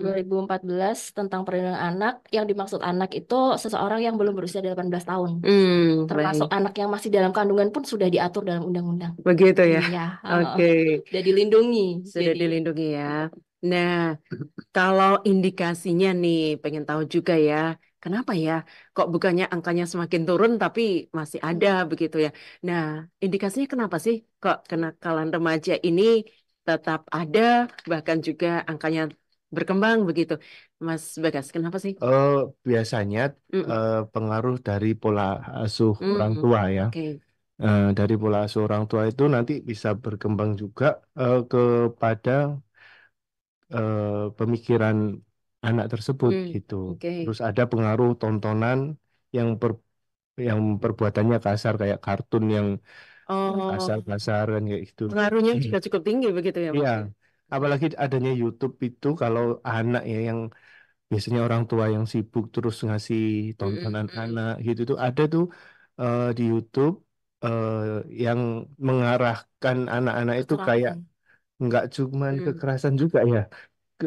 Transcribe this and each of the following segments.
2014 tentang perlindungan anak. Yang dimaksud anak itu seseorang yang belum berusia 18 tahun. Termasuk Baik. anak yang masih dalam kandungan pun sudah diatur dalam undang-undang. Begitu ya. Iya, Oke, sudah dilindungi. sudah Jadi, dilindungi ya. Nah, kalau indikasinya nih, pengen tahu juga ya, kenapa ya? Kok bukannya angkanya semakin turun, tapi masih ada begitu ya? Nah, indikasinya kenapa sih kok kenakalan remaja ini tetap ada, bahkan juga angkanya berkembang begitu? Mas Bagas, kenapa sih? Eh, Biasanya Mm-mm. pengaruh dari pola asuh orang Mm-mm. tua ya. Oke. Dari pola asuh orang tua itu nanti bisa berkembang juga kepada pemikiran anak tersebut gitu. Oke. Terus ada pengaruh tontonan yang yang perbuatannya kasar kayak kartun yang Oh, kasar-kasar kan kayak gitu. pengaruhnya juga cukup tinggi begitu ya, Iya, Mas? apalagi adanya YouTube itu kalau anak ya yang biasanya orang tua yang sibuk terus ngasih Mm-mm. tontonan Mm-mm. anak gitu tuh ada tuh di YouTube eh, yang mengarahkan anak-anak itu kayak kekerasan. nggak cuman Mm. kekerasan juga ya ke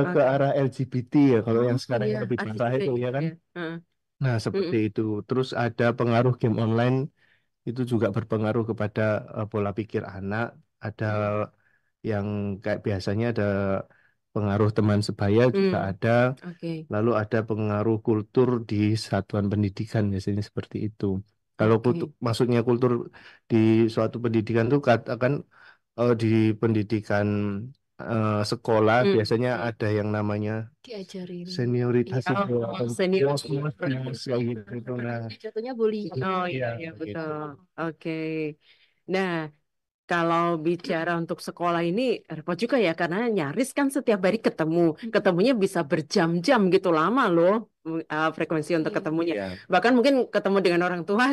Oke. arah LGBT ya kalau yang Oh sekarang iya, yang lebih ada parah juga itu yang ya gitu kan. ya. Heeh. Nah, seperti Mm-mm. itu. Terus ada pengaruh game online itu juga berpengaruh kepada pola pikir anak. Ada Mm. yang kayak biasanya ada pengaruh teman sebaya juga Mm. ada. Oke, Lalu ada pengaruh kultur di satuan pendidikan biasanya seperti itu. Kalau oke. maksudnya kultur di suatu pendidikan itu katakan di pendidikan sekolah Mm. biasanya Mm. ada yang namanya Diajarin. senioritas Iya. Oh, itu atau senior. close kayak gitu. Nah, Jatuhnya bully. Oh iya, iya iya gitu. betul. Oke. Nah, kalau bicara untuk sekolah ini repot juga ya karena nyaris kan setiap hari ketemu. Ketemunya bisa berjam-jam gitu lama loh frekuensi untuk Iya. ketemunya. Iya. Bahkan mungkin ketemu dengan orang tua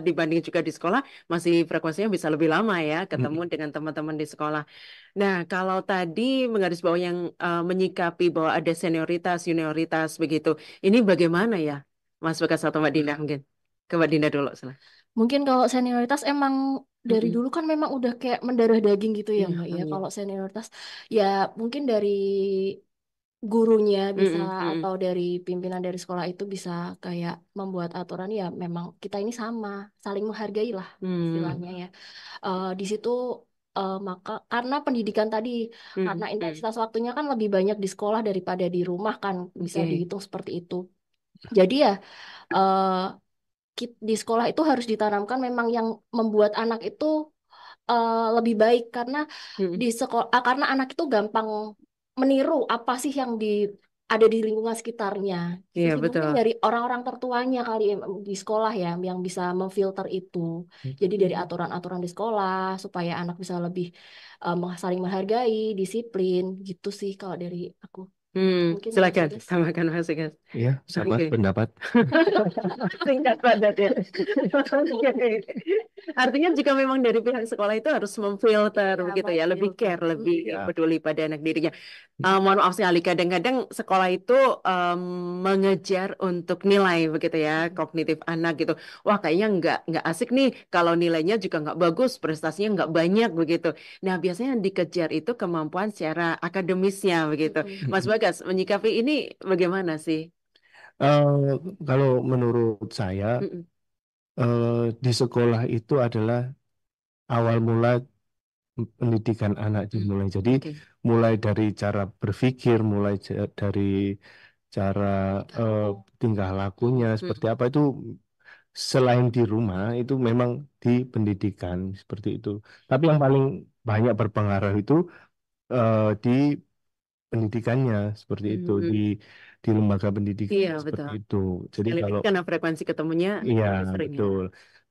dibanding juga di sekolah masih frekuensinya bisa lebih lama ya ketemu Mm-mm. dengan teman-teman di sekolah. Nah, kalau tadi menggarisbawahi yang menyikapi bahwa ada senioritas, junioritas begitu. Ini bagaimana ya? Mas Bekas atau Mbak Dinda mungkin? Ke Mbak Dinda dulu, salah. Mungkin kalau senioritas emang dari Mm-mm. dulu kan memang udah kayak mendarah daging gitu ya Iya, Mbak ya. iya. Kalau senioritas ya mungkin dari gurunya bisa Mm-mm, mm-mm. atau dari pimpinan dari sekolah itu bisa kayak membuat aturan ya memang kita ini sama, saling menghargai lah Hmm, istilahnya ya. Di situ maka karena pendidikan tadi karena hmm, hmm. intensitas waktunya kan lebih banyak di sekolah daripada di rumah kan bisa Oke. dihitung seperti itu. Jadi ya eh, di sekolah itu harus ditanamkan memang yang membuat anak itu lebih baik karena Hmm. di sekolah karena anak itu gampang meniru apa sih yang ada di lingkungan sekitarnya. Gitu Iya, sih betul. mungkin dari orang-orang tertuanya kali di sekolah ya yang bisa memfilter itu. Jadi dari Hmm. aturan-aturan di sekolah supaya anak bisa lebih saling menghargai, disiplin gitu sih kalau dari aku. Hmm, Mungkin Mas silakan Bagas. tambahkan Mas Igas. Iya, sama Oke. pendapat. Singkat padat ya. Oke. Artinya jika memang dari pihak sekolah itu harus memfilter Ya, begitu ya, lebih memfilter. care, lebih Ya. peduli pada anak dirinya. Mohon maaf sekali, kadang-kadang sekolah itu em, mengejar untuk nilai begitu ya, kognitif anak gitu. Wah, kayaknya nggak asik nih kalau nilainya juga nggak bagus, prestasinya nggak banyak begitu. Nah, biasanya yang dikejar itu kemampuan secara akademisnya begitu. Mas Mm-mm. Bagas, menyikapi ini bagaimana sih? Eh, Kalau menurut saya Mm-mm. di sekolah itu adalah awal mula pendidikan anak Mm. dimulai. Jadi Oke. mulai dari cara berpikir, mulai dari cara eh, tingkah lakunya seperti Mm. apa itu selain di rumah itu memang di pendidikan seperti itu. Tapi yang paling banyak berpengaruh itu di pendidikannya seperti itu Mm. di lembaga pendidikan Iya, betul. seperti itu. Jadi Sekali lagi kalau karena frekuensi ketemunya iya lebih sering ya. betul.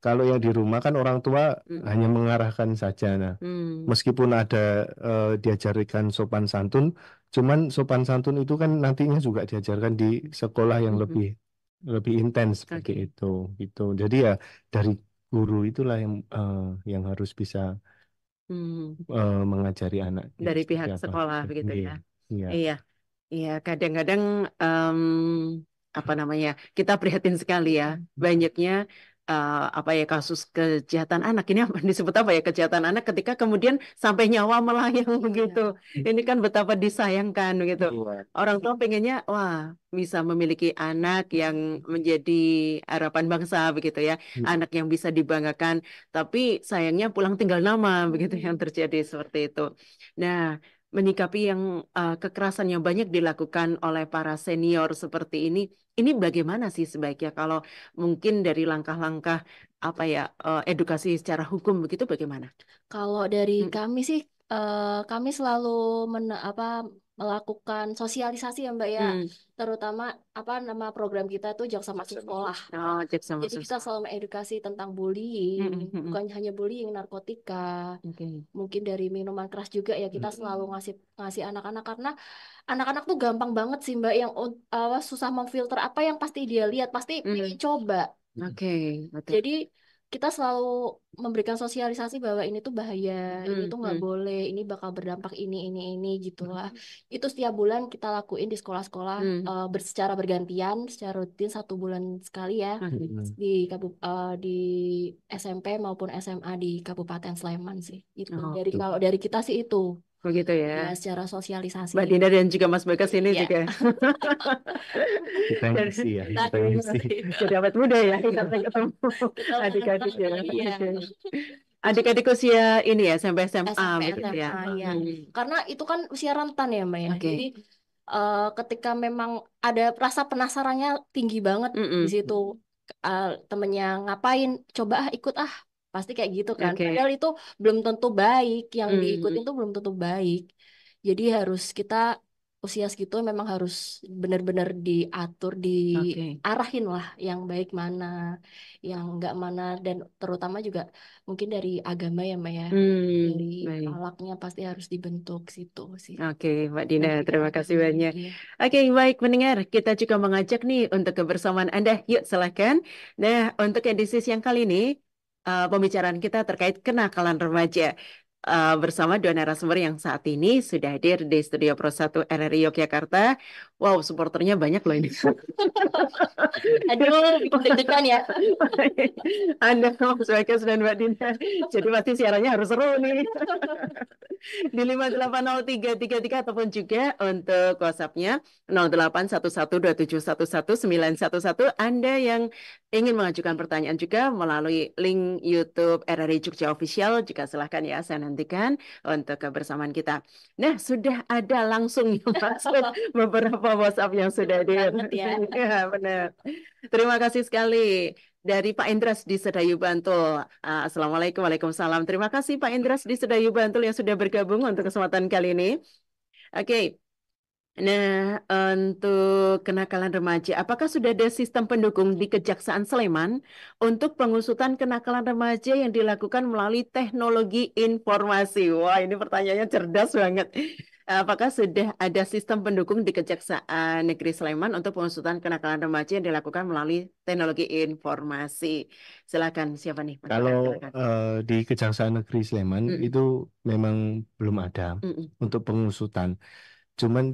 Kalau yang di rumah kan orang tua Mm. hanya mengarahkan saja. Nah, Mm. meskipun ada diajarkan sopan santun, cuman sopan santun itu kan nantinya juga diajarkan di sekolah yang Mm-mm. lebih lebih intens seperti Oke. itu gitu. Jadi ya dari guru itulah yang harus bisa Mm. mengajari anak gitu Dari seperti pihak apa. sekolah begitu Iya, ya. iya. Iya, iya. Kadang-kadang apa namanya? Kita prihatin sekali ya. Banyaknya apa ya, kasus kejahatan anak ini apa disebut apa ya, kejahatan anak ketika kemudian sampai nyawa melayang begitu. Ini kan betapa disayangkan begitu. Iya. Orang tua pengennya wah bisa memiliki anak yang menjadi harapan bangsa begitu ya, anak yang bisa dibanggakan. Tapi sayangnya pulang tinggal nama begitu yang terjadi seperti itu. Nah, menyikapi yang kekerasan yang banyak dilakukan oleh para senior seperti ini bagaimana sih sebaiknya kalau mungkin dari langkah-langkah apa ya, edukasi secara hukum begitu bagaimana? Kalau dari Mm, kami sih, kami selalu melakukan sosialisasi ya Mbak ya, mm. terutama apa nama program kita tuh Jaksa Masuk Sekolah. Oh, Jaksa Jadi Masuk kita Sekolah. selalu mengedukasi tentang Mm, bullying, mm, mm, mm. bukan hanya bullying, narkotika, Oke. mungkin dari minuman keras juga ya kita selalu ngasih ngasih anak-anak karena anak-anak tuh gampang banget sih Mbak yang susah memfilter apa yang pasti dia lihat, pasti Mm. ingin coba. Oke, betul. Jadi kita selalu memberikan sosialisasi bahwa ini tuh bahaya, ini Mm, tuh nggak mm, boleh, ini bakal berdampak ini gitu lah. Itu setiap bulan kita lakuin di sekolah-sekolah mm. secara bergantian, secara rutin 1 bulan sekali ya Oke. di di SMP maupun SMA di Kabupaten Sleman sih. Itu Oh, dari kalau dari kita sih itu begitu ya ya. secara sosialisasi. Mbak Dina dan juga Mas Bagas ini Iya. juga. Kita yang Dan isi ya, Kita kita yang isi. jadi awet muda ya kita ketemu kita adik-adik ya. iya. Oke. Adik-adik usia ini ya sampai SMA SMP, begitu ya. SMA ya. Hmm. Karena itu kan usia rentan ya, Mbak ya. Jadi Oke. ketika memang ada rasa penasarannya tinggi banget di Mm-mm. situ, temennya ngapain, coba ikut pasti kayak gitu kan. Oke. Padahal itu belum tentu baik, yang Mm-mm. diikutin tuh belum tentu baik. Jadi harus kita usia segitu memang harus benar-benar diatur, Oke. diarahin lah yang baik mana, yang enggak mana, dan terutama juga mungkin dari agama ya, Mbak ya. Dari Baik. akhlaknya pasti harus dibentuk situ sih. Oke, Mbak Dina, Pendidikan terima kasih agamanya, banyak. iya. Oke, baik mendengar. Kita juga mengajak nih untuk kebersamaan Anda. Yuk, silahkan. Nah, untuk edisi siang kali ini, pembicaraan kita terkait kenakalan remaja. Bersama dua narasumber yang saat ini sudah hadir di Studio Pro 1 RRI Yogyakarta. Wow, supporternya banyak loh ini. Aduh, bikin deg-degan ya. Anda, Mas Bagas dan Mbak Dina. Jadi pasti siarannya harus seru nih. Di 5803333 ataupun juga untuk WhatsApp-nya 081127119111. Anda yang ingin mengajukan pertanyaan juga melalui link YouTube RRI Jogja Official juga silahkan ya, saya nantikan untuk kebersamaan kita. Nah, sudah ada langsung yang masuk beberapa WhatsApp yang sudah hadir. Banget ya. Ya, benar. Terima kasih sekali dari Pak Indras di Sedayu Bantul. Assalamualaikum, waalaikumsalam. Terima kasih Pak Indras di Sedayu Bantul yang sudah bergabung untuk kesempatan kali ini. Oke. Nah, untuk kenakalan remaja, apakah sudah ada sistem pendukung di Kejaksaan Sleman untuk pengusutan kenakalan remaja yang dilakukan melalui teknologi informasi? Wah, ini pertanyaannya cerdas banget. Apakah sudah ada sistem pendukung di Kejaksaan Negeri Sleman untuk pengusutan kenakalan remaja yang dilakukan melalui teknologi informasi? Silakan, siapa nih? Kalau Silakan. di Kejaksaan Negeri Sleman Mm-mm. itu memang belum ada Mm-mm. untuk pengusutan. Cuman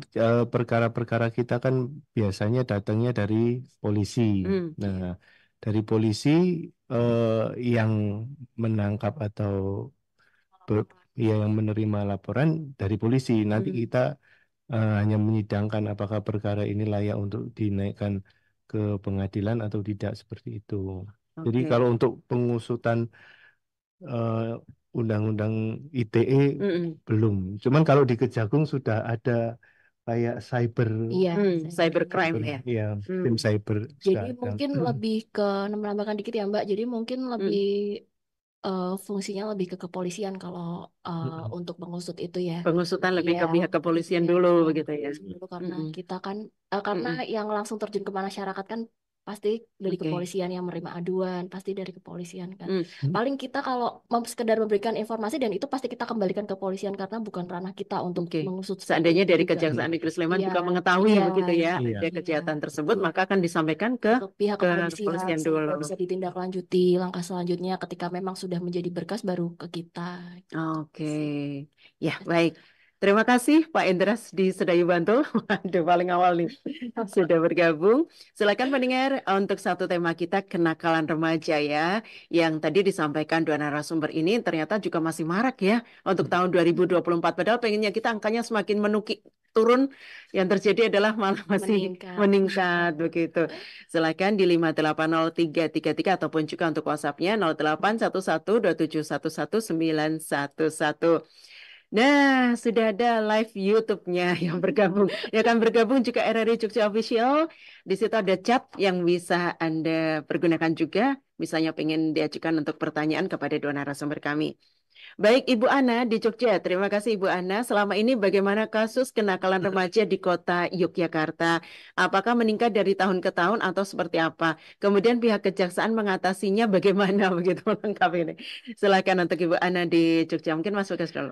perkara-perkara kita kan biasanya datangnya dari polisi. Mm. Nah, dari polisi yang menangkap atau ber- ya yang menerima laporan dari polisi. Nanti Mm. kita hanya menyidangkan apakah perkara ini layak untuk dinaikkan ke pengadilan atau tidak seperti itu. Jadi Oke. kalau untuk pengusutan eh, undang-undang ITE Mm-mm. belum. Cuman kalau di Kejagung sudah ada kayak cyber, Iya, Cybercrime cyber ya. ya Mm. tim cyber sudah jadi ada. mungkin lebih ke menambahkan dikit ya Mbak. Jadi mungkin lebih Mm. fungsinya lebih ke kepolisian kalau untuk mengusut itu ya. Pengusutan lebih Iya, ke pihak kepolisian iya, dulu iya. begitu ya. Dulu karena Mm-mm. kita kan karena Mm-mm. yang langsung terjun ke masyarakat kan pasti dari Oke. kepolisian, yang menerima aduan pasti dari kepolisian kan. Mm. Paling kita kalau sekedar memberikan informasi dan itu pasti kita kembalikan ke kepolisian karena bukan ranah kita untuk Oke. mengusut seperti Seandainya itu dari juga. Kejaksaan Negeri Sleman Iya, juga mengetahui iya, begitu ya, Iya. ada iya. kejahatan tersebut, maka akan disampaikan ke Ke pihak ke kepolisian kepolisian sehingga dulu. bisa ditindaklanjuti langkah selanjutnya ketika memang sudah menjadi berkas baru ke kita. Oke. Sih. Ya, baik. Terima kasih Pak Endras di Sedayu Bantul. Waduh, paling awal nih sudah bergabung. Silakan pendengar untuk satu tema kita kenakalan remaja ya. Yang tadi disampaikan dua narasumber ini ternyata juga masih marak ya untuk tahun 2024. Padahal pengennya kita angkanya semakin turun. Yang terjadi adalah malah masih Meningkat. meningkat begitu. Silakan di 5803333 ataupun juga untuk WhatsApp-nya 081127119111. Nah, sudah ada live YouTube-nya yang bergabung. Yang akan bergabung juga RRI Jogja Official. Di situ ada chat yang bisa Anda pergunakan juga. Misalnya pengen diajukan untuk pertanyaan kepada dua narasumber kami. Baik, Ibu Ana di Jogja. Terima kasih Ibu Ana. Selama ini bagaimana kasus kenakalan remaja di kota Yogyakarta? Apakah meningkat dari tahun ke tahun atau seperti apa? Kemudian pihak kejaksaan mengatasinya bagaimana begitu lengkap ini. Silakan untuk Ibu Ana di Jogja. Mungkin Mas Bagas dulu.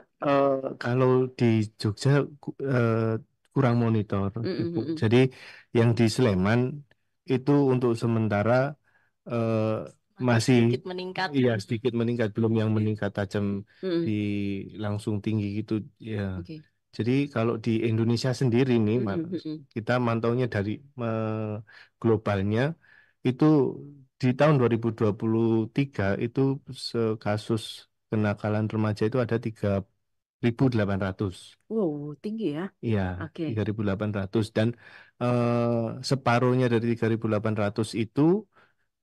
Kalau di Jogja kurang monitor, Ibu. Mm-mm. Jadi yang di Sleman itu untuk sementara masih Sedikit meningkat. iya sedikit meningkat, belum yang meningkat tajam di Mm-mm. langsung tinggi gitu ya. Oke. Jadi kalau di Indonesia sendiri nih, Mm-mm. kita mantaunya dari globalnya itu di tahun 2023 itu kasus kenakalan remaja itu ada 3.800. Wow, tinggi ya. Iya, Oke. 3.800 dan separuhnya dari 3.800 itu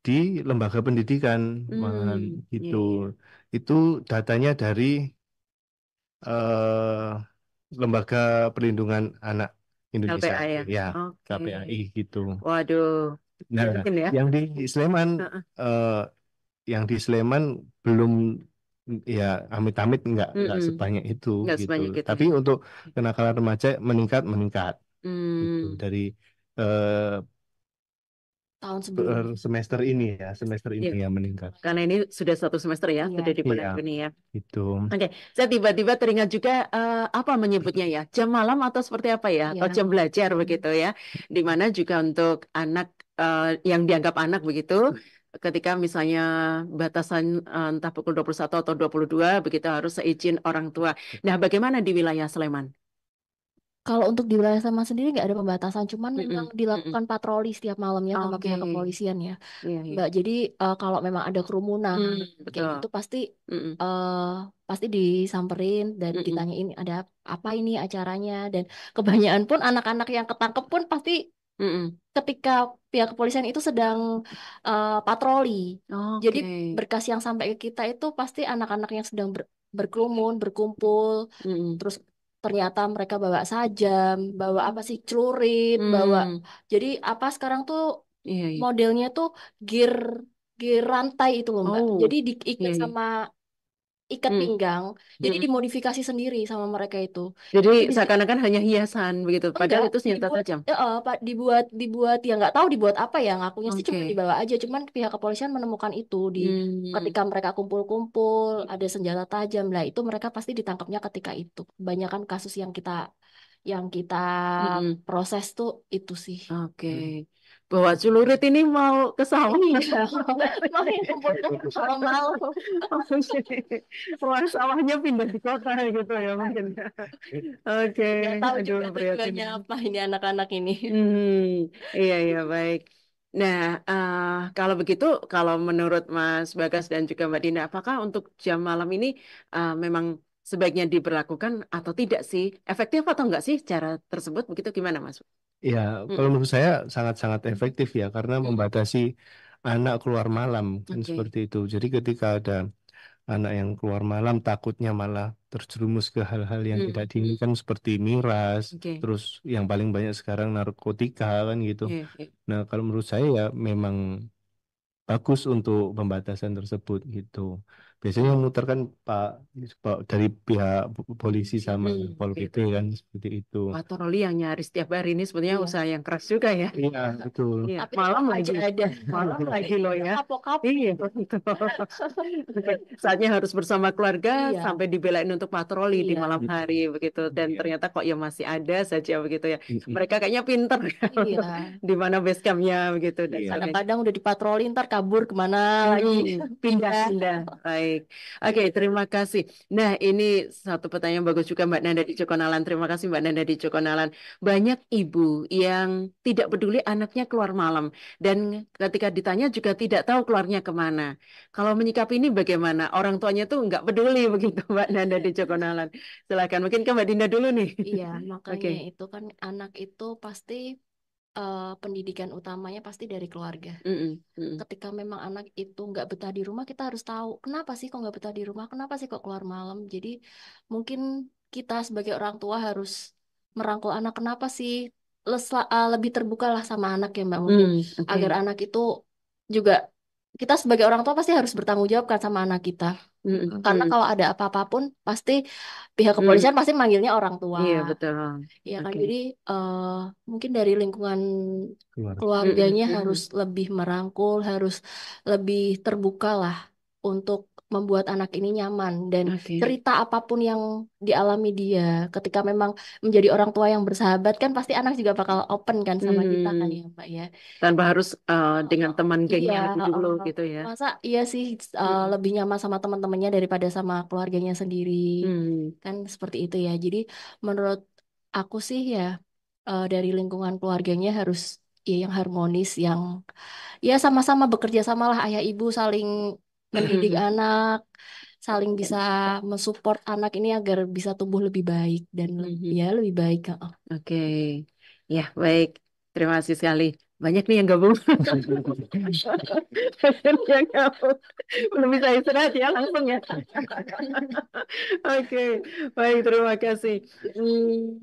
di lembaga pendidikan, malahan Iya, gitu. iya. Itu datanya dari eh, Lembaga Perlindungan Anak Indonesia, LPA ya. ya, Oke. KPAI gitu. Waduh, Nah, yakin ya. yang di Sleman, Heeh. eh, yang di Sleman belum, ya, amit-amit nggak Mm-mm. sebanyak itu Nggak gitu. sebanyak itu Tapi ya. untuk kenakalan remaja meningkat gitu Hmm. dari eh, Tahun sebelumnya. semester ini Iya. ya meningkat. Karena ini sudah satu semester ya, Iya. sudah di bulan Iya, Juni ya. itu. Oke, saya tiba-tiba teringat juga apa menyebutnya ya, jam malam atau seperti apa ya, atau Iya. jam belajar begitu ya, di mana juga untuk anak yang dianggap anak begitu, ketika misalnya batasan entah pukul 21 atau 22 begitu harus seizin orang tua. Nah, bagaimana di wilayah Sleman? Kalau untuk di wilayah Sleman sendiri nggak ada pembatasan, cuman memang Mm-mm, mm-mm. dilakukan patroli setiap malamnya sama Oke, pihak kepolisian ya, iya iya. Mbak. Jadi kalau memang ada kerumunan kayak Betul. gitu pasti Mm-mm, eh, pasti disamperin dan mm-mm, ditanyain ada apa ini acaranya, dan kebanyakan pun anak-anak yang ketangkep pun pasti mm-mm. ketika pihak kepolisian itu sedang patroli. Jadi Oke. berkas yang sampai ke kita itu pasti anak-anak yang sedang berkerumun, berkumpul, Mm-mm. terus ternyata mereka bawa sajam, bawa apa sih celurit, bawa. Hmm, Jadi apa sekarang tuh iya iya. modelnya tuh gear gear rantai itu loh Mbak. Oh, Jadi iya diikat iya. sama ikat Mm, pinggang. Jadi mm. dimodifikasi sendiri sama mereka itu. Jadi Jadi seakan-akan hanya hiasan begitu, padahal enggak itu senjata dibuat, tajam. Pak, dibuat ya nggak tahu dibuat apa ya, ngakunya sih cuma Oke. dibawa aja, cuman pihak kepolisian menemukan itu di Hmm, ketika mereka kumpul-kumpul ada senjata tajam lah, itu mereka pasti ditangkapnya ketika itu. Kebanyakan kasus yang kita mm-mm. proses tuh itu sih. Oke. Bawa celurit ini mau ke sawah. Iya, mau yang kumpul-kumpul kalau mau. Oke. Ruang sawahnya pindah di kota gitu ya mungkin. Oke. Nggak tahu Aduh, juga prihatin. tujuannya apa ini anak-anak ini. Iya iya baik. Nah, kalau begitu, kalau menurut Mas Bagas dan juga Mbak Dina, apakah untuk jam malam ini memang sebaiknya diberlakukan atau tidak sih? Efektif atau enggak sih cara tersebut? Begitu gimana, Mas? Ya, kalau Mm-mm. menurut saya sangat-sangat efektif ya, karena Mm-mm. membatasi anak keluar malam kan Oke, seperti itu. Jadi ketika ada anak yang keluar malam, takutnya malah terjerumus ke hal-hal yang tidak Mm-mm. diinginkan seperti miras, Oke, terus yang paling banyak sekarang narkotika kan gitu. iya, iya. Nah, kalau menurut saya ya memang bagus untuk pembatasan tersebut gitu. Biasanya yang muter kan Pak dari pihak polisi sama Pol PP Begitu. kan seperti itu. Patroli yang nyaris tiap hari ini sebenarnya Iya. usaha yang keras juga ya. Iya, betul. Iya, Tapi malam tetap lagi, aja ada. malam lagi loh ya. Kapok-kapok. Iya, betul. Oke, saatnya harus bersama keluarga Iya, sampai dibelain untuk patroli di iya, malam hari begitu dan Iya. ternyata kok ya masih ada saja begitu ya. Mm-mm. Mereka kayaknya pinter iya. untuk di mana base campnya begitu dan Iya. sebagainya. Kadang-kadang udah dipatroli, ntar kabur kemana lagi. Pindah. Pindah-pindah. Baik. baik. Oke, terima kasih. Nah, ini satu pertanyaan bagus juga Mbak Nanda di Cokonalan. Terima kasih Mbak Nanda di Cokonalan. Banyak ibu yang tidak peduli anaknya keluar malam dan ketika ditanya juga tidak tahu keluarnya kemana. Kalau menyikapi ini bagaimana? Orang tuanya tuh nggak peduli begitu Mbak Nanda di Cokonalan. Silakan, mungkin ke Mbak Dinda dulu nih. Iya, Oke. makanya itu kan anak itu pasti pendidikan utamanya pasti dari keluarga. Mm-mm, mm-mm, Ketika memang anak itu nggak betah di rumah, kita harus tahu kenapa sih kok nggak betah di rumah, kenapa sih kok keluar malam. Jadi mungkin kita sebagai orang tua harus merangkul anak kenapa sih lebih terbuka lah sama anak ya Mbak mungkin oke. agar anak itu juga kita sebagai orang tua pasti harus bertanggung jawab kan sama anak kita. Mm-mm, Karena mm-mm, kalau ada apa-apapun pasti pihak mm. kepolisian pasti manggilnya orang tua. Iya, betul. Ya kan, Oke. jadi eh, mungkin dari lingkungan keluar. Mm-mm, keluarganya harus mm-mm. lebih merangkul, harus lebih terbuka lah untuk membuat anak ini nyaman dan Oke. cerita apapun yang dialami dia. Ketika memang menjadi orang tua yang bersahabat kan pasti anak juga bakal open kan sama kita kan ya Hmm, Mbak ya. tanpa harus dengan teman Iya, gengnya lebih dulu gitu ya. masa iya sih Mm-mm. lebih nyaman sama teman-temannya daripada sama keluarganya sendiri. Hmm, Kan seperti itu ya. Jadi menurut aku sih ya dari lingkungan keluarganya harus ya yang harmonis, yang ya sama-sama bekerja samalah ayah ibu saling mendidik mm-mm, anak, saling bisa mensupport anak ini agar bisa tumbuh lebih baik dan mhm. ya lebih baik. Heeh. Oke, ya baik. Terima kasih sekali. Banyak nih yang gabung. Banyak yang gabung. Belum bisa istirahat ya langsung ya. Oke, baik. Terima kasih. Hmm,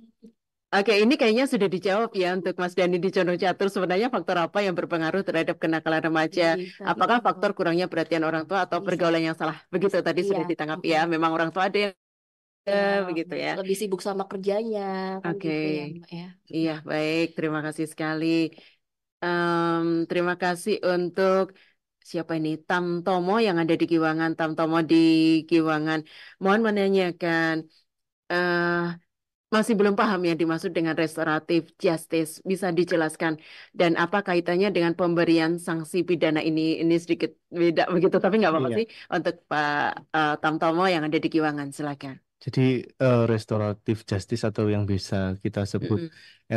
Oke, ini kayaknya sudah dijawab ya untuk Mas Dani di Condong Catur. Sebenarnya faktor apa yang berpengaruh terhadap kenakalan remaja? Jadi tadi Apakah faktor kurangnya perhatian orang tua atau bisa, pergaulan yang salah? Begitu tadi iya, sudah ditanggapi ya. mm-mm. Memang orang tua ada yang Ya begitu ya. lebih sibuk sama kerjanya kan Oke, gitu ya Mbak ya. iya baik. Terima kasih sekali. Terima kasih untuk siapa ini? Tam Tomo yang ada di Giwangan. Tam Tomo di Giwangan. Mohon menanyakan. eh Masih belum paham yang dimaksud dengan restoratif justice. Bisa dijelaskan dan apa kaitannya dengan pemberian sanksi pidana ini? Ini sedikit beda begitu, tapi nggak apa-apa Iya. sih. Untuk Pak Tamtomo yang ada di Giwangan, silakan. Jadi restoratif justice atau yang bisa kita sebut Mm-mm,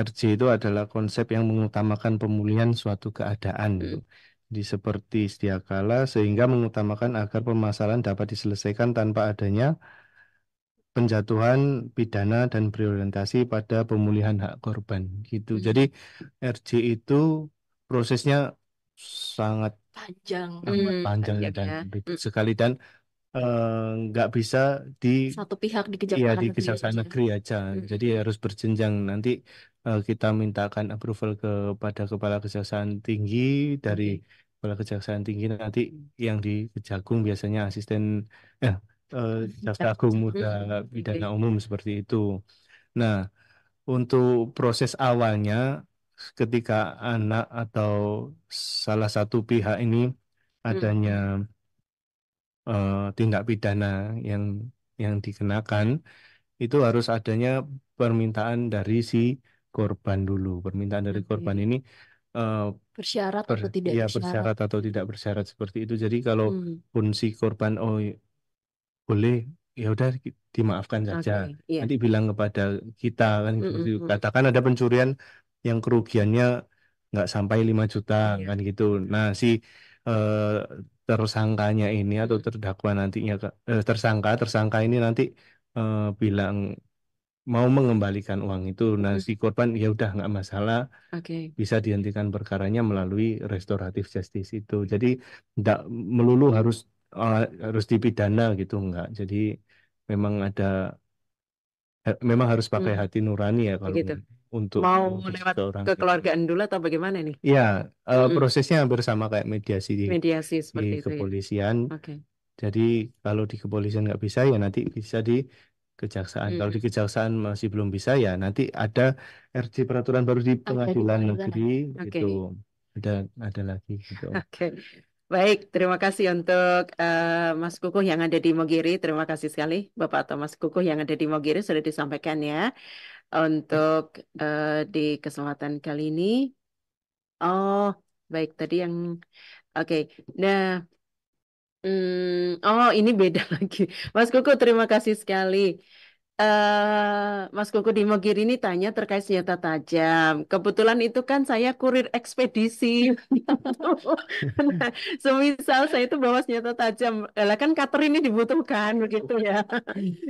RJ itu adalah konsep yang mengutamakan pemulihan suatu keadaan gitu. mm-mm, Jadi seperti sedia kala sehingga mengutamakan agar permasalahan dapat diselesaikan tanpa adanya penjatuhan pidana dan berorientasi pada pemulihan hak korban gitu. Jadi mm-mm, RJ itu prosesnya sangat Panjang amat panjang ya Panjang dan ya. ribet Mm, sekali dan nggak bisa di satu pihak di ya Kejaksaan di Negeri Kejaksaan aja. Negeri aja. Jadi mm-mm, harus berjenjang. Nanti kita mintakan approval kepada Kepala Kejaksaan Tinggi dari Oke. Kepala Kejaksaan Tinggi nanti yang di Kejagung biasanya asisten eh, Jaksa Agung Muda Pidana Oke. Umum seperti itu. Nah, untuk proses awalnya ketika anak atau salah satu pihak ini Mm, adanya tindak pidana yang dikenakan itu harus adanya permintaan dari si korban dulu. Permintaan dari korban Oke. ini eh, Bersyarat atau tidak ya bersyarat. bersyarat atau tidak bersyarat seperti itu. Jadi Mm, kalaupun si korban oh boleh ya udah dimaafkan saja. Oke. Iya. Nanti bilang kepada kita kan seperti itu. Mm-mm, Katakan ada pencurian yang kerugiannya nggak sampai 5 juta Iya. kan gitu. Nah si eh, tersangkanya ini atau Mm, terdakwa nantinya tersangka ini nanti bilang mau mengembalikan uang itu. Nah, mm-mm, si korban ya udah nggak masalah, Oke. bisa dihentikan perkaranya melalui restoratif justice itu. Jadi tidak melulu harus dipidana gitu enggak. Jadi memang memang harus pakai Mm, hati nurani ya kalau Begitu. untuk Mau untuk lewat seseorang gitu. kekeluargaan dulu atau bagaimana nih? Ya, Mm-mm. prosesnya hampir sama kayak mediasi Mediasi di seperti itu ya. kepolisian. Oke. Jadi kalau di kepolisian nggak bisa ya nanti bisa di kejaksaan. Kalau di Mm-mm. kejaksaan masih belum bisa ya nanti ada RJ peraturan baru di Ada di pengadilan pengadilan negeri aja. Oke. itu ada lagi gitu. Oke. Baik, terima kasih untuk Mas Kukuh yang ada di Mogiri. Terima kasih sekali Bapak atau Mas Kukuh yang ada di Mogiri sudah disampaikan ya untuk di kesempatan kali ini. Oh, baik tadi yang oke. Nah, Oh, ini beda lagi. Mas Koko, terima kasih sekali. Mas Koko di Mogiri ini tanya terkait senjata tajam. Kebetulan itu kan saya kurir ekspedisi. Nah, semisal saya itu bawa senjata tajam, lah kan cutter ini dibutuhkan begitu ya.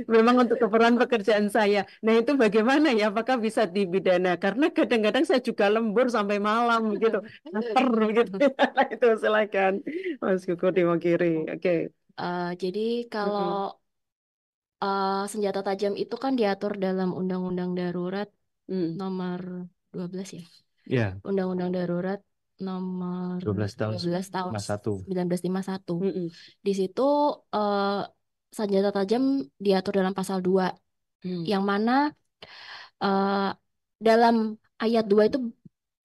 Memang untuk keperluan pekerjaan saya. Nah, itu bagaimana ya? Apakah bisa dipidana? Karena kadang-kadang saya juga lembur sampai malam gitu. Cutter begitu. Itu silakan. Mas Koko di Mogiri. Oke. Jadi kalau Mm-mm. senjata tajam itu kan diatur dalam Undang-Undang Darurat Mm. nomor 12 ya. Ya, Undang-Undang Darurat nomor 12 tahun 12 tahun 51. 1951. Mm-mm. Di situ eh, senjata tajam diatur dalam pasal 2 Mm. yang mana eh, dalam ayat 2 itu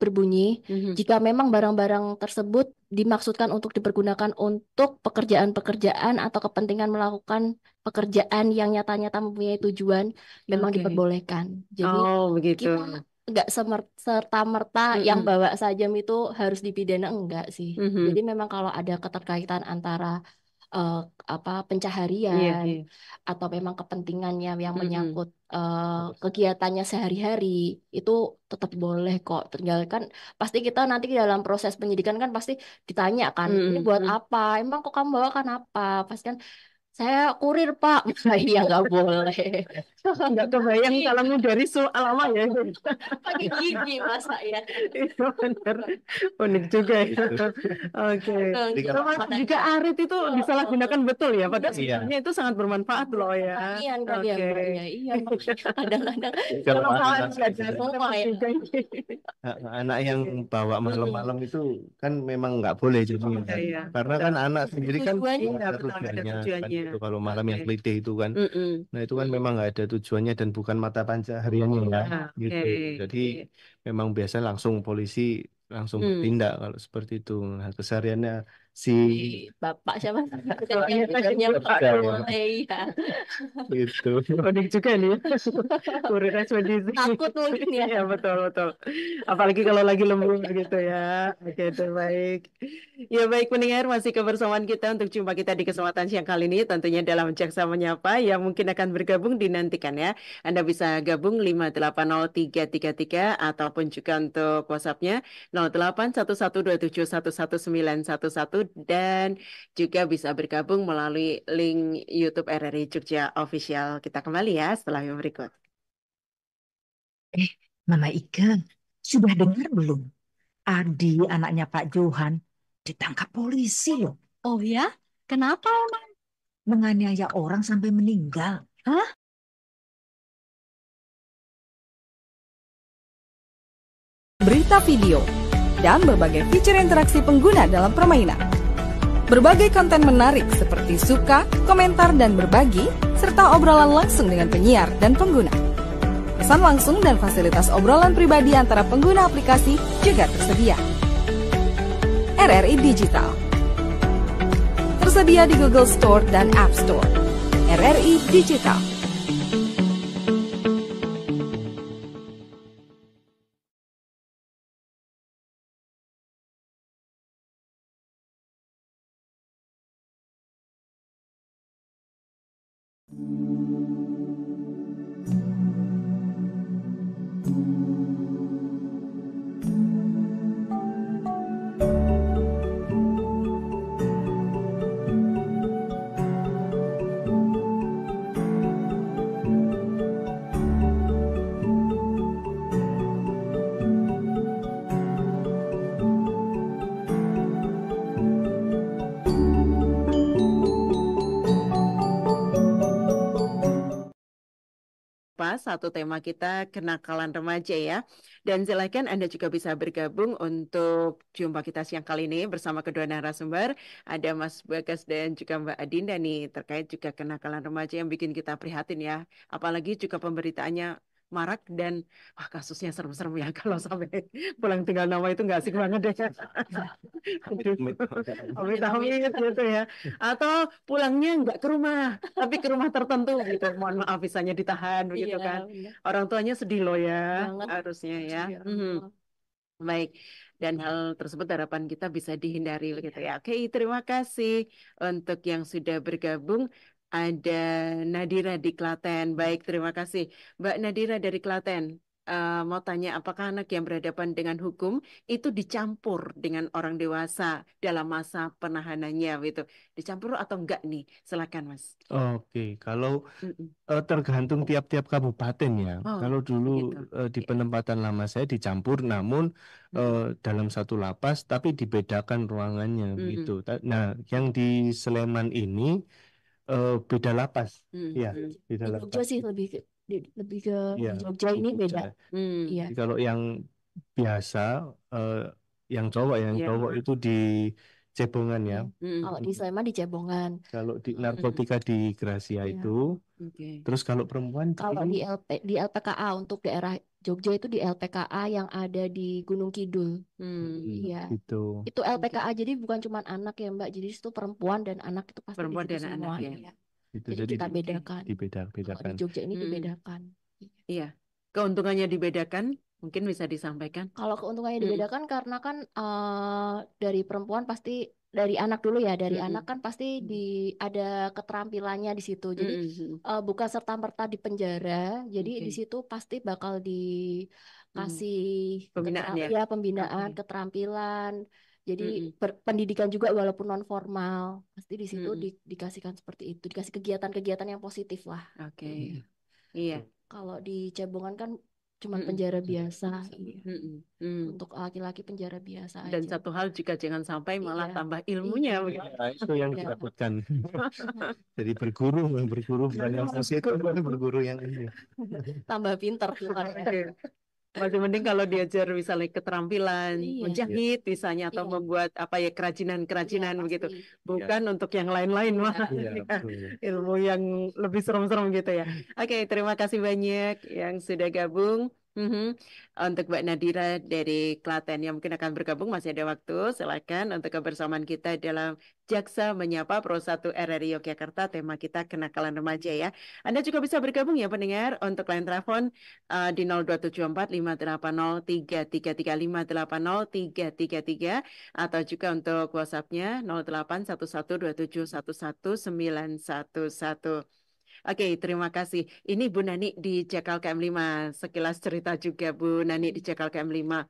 berbunyi Mhm. jika memang barang-barang tersebut dimaksudkan untuk dipergunakan untuk pekerjaan-pekerjaan atau kepentingan melakukan pekerjaan yang nyata-nyata mempunyai tujuan memang Oke. diperbolehkan. Jadi Oh, begitu. kita nggak serta-merta yang Mm-mm. bawa sajam itu harus dipidana enggak sih. Jadi Mhm. memang kalau ada keterkaitan antara eh, apa Iya, pencaharian iya. atau memang kepentingannya yang Mm-mm. menyangkut kegiatannya sehari-hari itu tetap boleh kok. Tinggal kan pasti kita nanti dalam proses penyidikan kan pasti ditanya kan, ini Mm-mm. buat Mm. apa? Emang kok kamu bawa kan apa? Pasti kan saya kurir Pak. Nah, iya nggak boleh. Nggak kebayang Iya, kalau dari soal lama ya. pakai gigi masa ya. Itu benar. Unik juga ya. Itu. Oke. Jadi kalau Termasuk Makanya, juga arit itu disalahgunakan betul ya. Padahal iya, sebenarnya itu sangat bermanfaat loh ya. pertanian kan ya Oke. Mbak ya. Iya, makanya kadang-kadang jadi kalau Kalau salah anak belajar semua repot ya. juga ini. anak yang bawa Mm-mm. malam-malam itu kan memang nggak boleh jadinya Iya, kan. iya. Karena Betul. kan anak sendiri kan Tujuannya Iya, ada betul. Nggak ada tujuannya kan tujuannya. itu kalau malam Oke. yang kelitih itu kan. Mm-mm. Nah itu kan memang nggak ada tujuannya dan bukan mata pencahariannya ya Oke. gitu. Jadi Iya. memang biasa langsung polisi langsung Hmm. bertindak kalau seperti itu. Nah kesehariannya si Si Bapak siapa? Iya, Bukannya Pak ada ya boleh ya. gitu. unik juga nih. Kurir ekspedisi. Takut mungkin ya. Iya, betul, betul. Apalagi kalau lagi lembur gitu ya. Oke, itu baik. Ya, baik pendengar, masih kebersamaan kita untuk jumpa kita di kesempatan siang kali ini. Tentunya dalam Jaksa Menyapa yang mungkin akan bergabung dinantikan ya. Anda bisa gabung 5803333 ataupun juga untuk WhatsApp-nya 081127119111 dan juga bisa bergabung melalui link YouTube RRI Jogja Official. Kita kembali ya setelah yang berikut. Eh, Mama Ika, sudah dengar belum? Adi, anaknya Pak Johan, ditangkap polisi loh. Oh ya? Kenapa? Menganiaya orang sampai meninggal. Hah? Berita video, dan berbagai fitur interaksi pengguna dalam permainan. Berbagai konten menarik seperti suka, komentar, dan berbagi, serta obrolan langsung dengan penyiar dan pengguna. Pesan langsung dan fasilitas obrolan pribadi antara pengguna aplikasi juga tersedia. RRI Digital tersedia di Google Store dan App Store. RRI Digital. Satu tema kita kenakalan remaja ya. Dan silakan Anda juga bisa bergabung untuk jumpa kita siang kali ini bersama kedua narasumber. Ada Mas Bagas dan juga Mbak Adinda nih terkait juga kenakalan remaja yang bikin kita prihatin ya. Apalagi juga pemberitaannya marak dan wah kasusnya serem-serem ya kalau sampai pulang tinggal nama itu nggak asik banget deh. Aduh, amit-amit gitu ya. Atau pulangnya nggak ke rumah, tapi ke rumah tertentu gitu. Mohon maaf visanya ditahan begitu Iya, kan. benar Orang tuanya sedih loh ya, banget. harusnya ya. Iya. Mhm. Baik, dan hal tersebut harapan kita bisa dihindari begitu Iya. ya. Oke, terima kasih untuk yang sudah bergabung. Ada Nadira di Klaten. Baik, terima kasih. Mbak Nadira dari Klaten, mau tanya apakah anak yang berhadapan dengan hukum itu dicampur dengan orang dewasa dalam masa penahanannya gitu. Dicampur atau enggak nih? Silakan, Mas. Oke, kalau Mm-mm. tergantung tiap-tiap kabupaten ya. Oh, Kalau dulu begitu. di Ya. penempatan lama saya dicampur, namun Mm-mm. dalam satu lapas, tapi dibedakan ruangannya gitu. Mm-mm. Nah, yang di Sleman ini beda lapas, ya, Mm-mm. beda Di Jogja lapas. sih lebih ke Ya, di Jogja di ini Jogja. beda. Mm. Iya. Jadi kalau yang biasa, eh, yang Ya. cowok itu di Cebongan ya. Iya. Mm-mm. Kalau di Sleman di Cebongan. Kalau di Mm-mm. narkotika di Gracia Iya. itu, Oke. terus kalau perempuan Kalau di di LPKA untuk daerah Jogja itu di LPKA yang ada di Gunung Kidul. Iya. gitu. Itu Oke. LPKA jadi bukan cuma anak ya Mbak. Jadi itu perempuan dan anak itu pasti di Perempuan situ dan anak semua. ya. Iya. Gitu. Jadi Jadi kita Oke. bedakan. Kalau di dibeda-bedakan. Jogja ini Mm-mm. dibedakan. Iya. Keuntungannya dibedakan, mungkin bisa disampaikan. Kalau keuntungannya Mm-mm. dibedakan karena kan dari perempuan pasti dari anak dulu ya, dari anak Mm-mm. kan pasti ada keterampilannya di situ. Jadi Mm-mm. bukan serta-merta di penjara, jadi Oke. di situ pasti bakal dikasih Pembinaan ya. ya pembinaan, Oke. keterampilan. Jadi Mm-mm. pendidikan juga walaupun non formal, pasti di situ Mm-mm. dikasihkan seperti itu, dikasih kegiatan-kegiatan yang positif lah. Oke. Iya. Kalau di Cebongan kan cuman Mm-mm. penjara biasa. Iya. Mm-mm. Mm. Untuk laki-laki penjara biasa Dan aja. satu hal juga jangan sampai malah Iya. tambah ilmunya Iya. begitu. Nah, itu yang Ya. ditakutkan. Jadi berguru bukan yang positif, berguru yang ini. Tambah pinter tuh kan. Oke. Masih mending kalau diajar misalnya keterampilan Iya. menjahit misalnya atau Iya. membuat apa ya Iya, kerajinan-kerajinan begitu. pasti. Bukan untuk yang lain-lain Iya. malah Iya, ya, betul. ilmu yang lebih serem-serem gitu ya. Oke, terima kasih banyak yang sudah gabung. Mhm. Untuk Mbak Nadira dari Klaten yang mungkin akan bergabung masih ada waktu. Silakan untuk kebersamaan kita dalam Jaksa Menyapa Pro 1 RRI Yogyakarta. Tema kita kenakalan remaja ya. Anda juga bisa bergabung ya pendengar untuk line telepon di 0274 580 333 atau juga untuk WhatsApp-nya 081127119111. Oke, terima kasih. Ini Bu Nani di Jakal KM5. Sekilas cerita juga Bu Nani di Jakal KM5.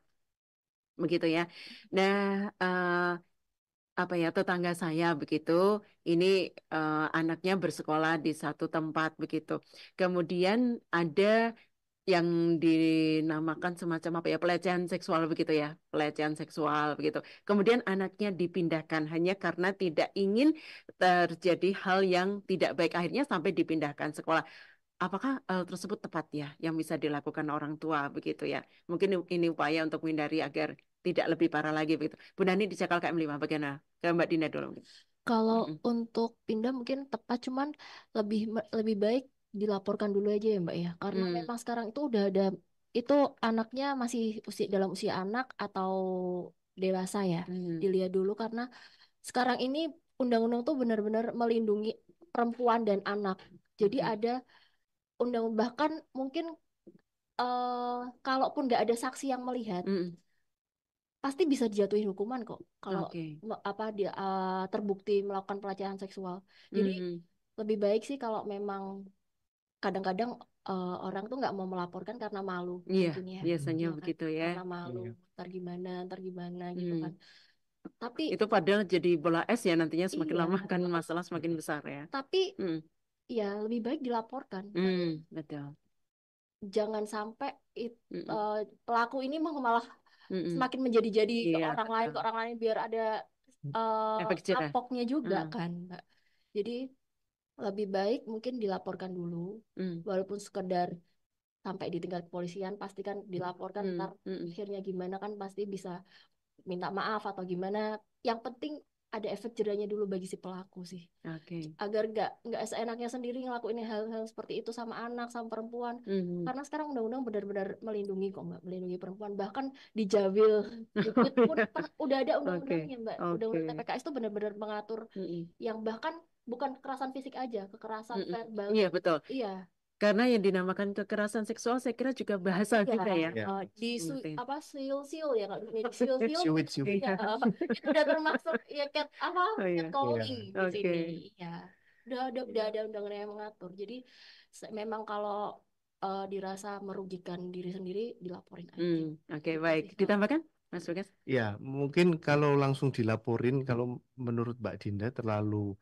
Begitu ya. Nah, apa ya tetangga saya begitu ini anaknya bersekolah di satu tempat begitu. Kemudian ada yang dinamakan semacam apa ya pelecehan seksual begitu ya, pelecehan seksual begitu. Kemudian anaknya dipindahkan hanya karena tidak ingin terjadi hal yang tidak baik, akhirnya sampai dipindahkan sekolah. Apakah hal tersebut tepat ya yang bisa dilakukan orang tua begitu ya? Mungkin ini upaya untuk menghindari agar tidak lebih parah lagi begitu. Bu Nani di Cakal KM5 bagaimana? Ke Mbak Dina dulu. Kalau Mm-mm. untuk pindah mungkin tepat, cuman lebih baik dilaporkan dulu aja ya Mbak ya. Karena Mm. memang sekarang itu udah ada itu anaknya masih dalam usia anak atau dewasa ya. Mm. Dilihat dulu karena sekarang ini undang-undang tuh benar-benar melindungi perempuan dan anak. Jadi Oke. ada undang bahkan mungkin kalaupun nggak ada saksi yang melihat Mm. pasti bisa dijatuhin hukuman kok kalau Oke. apa dia terbukti melakukan pelecehan seksual. Jadi Mm. lebih baik sih kalau memang kadang-kadang orang tuh nggak mau melaporkan karena malu Iya, mungkin ya. biasanya Iya kan? begitu ya. Karena malu, Iya. ntar gimana gitu Mm. kan. Tapi Itu padahal jadi bola es ya nantinya semakin iya, lama kan masalah semakin besar ya. tapi Mm. ya lebih baik dilaporkan. Betul. Jangan sampai Mm-mm. pelaku ini malah Mm-mm. semakin menjadi-jadi ke Iya, orang lain betul. biar ada Efek jerah. kapoknya juga Mm. kan, Mbak. Jadi lebih baik mungkin dilaporkan dulu, Mm. walaupun sekedar sampai di tingkat kepolisian pasti kan dilaporkan, Mm. ntar Mm-mm. akhirnya gimana kan pasti bisa minta maaf atau gimana. Yang penting ada efek jerahnya dulu bagi si pelaku sih, Oke. agar nggak seenaknya sendiri ngelakuin hal-hal seperti itu sama anak sama perempuan. Mm. Karena sekarang undang-undang benar-benar melindungi kok Mbak, melindungi perempuan, bahkan dijawil dikit pun udah ada Oke. undang-undangnya Mbak. Oke. Undang-undang TPKS itu benar-benar mengatur Mm-mm. yang bahkan bukan kekerasan fisik aja, kekerasan Mm-mm. verbal. Iya, betul. Iya, Karena yang dinamakan kekerasan seksual saya kira juga bahasa Ya, juga ya. Ya, di Ngerti. apa siul-siul ya kalau di siul-siul siwit siwit. ya itu udah termasuk ya Oh iya. catcalling Iya. di Oke. sini ya udah ada undangan yang mengatur jadi memang kalau dirasa merugikan diri sendiri dilaporin aja Oke, gitu baik. sih. Ditambahkan, Mas Bagas? Ya, mungkin kalau langsung dilaporin, kalau menurut Mbak Dinda terlalu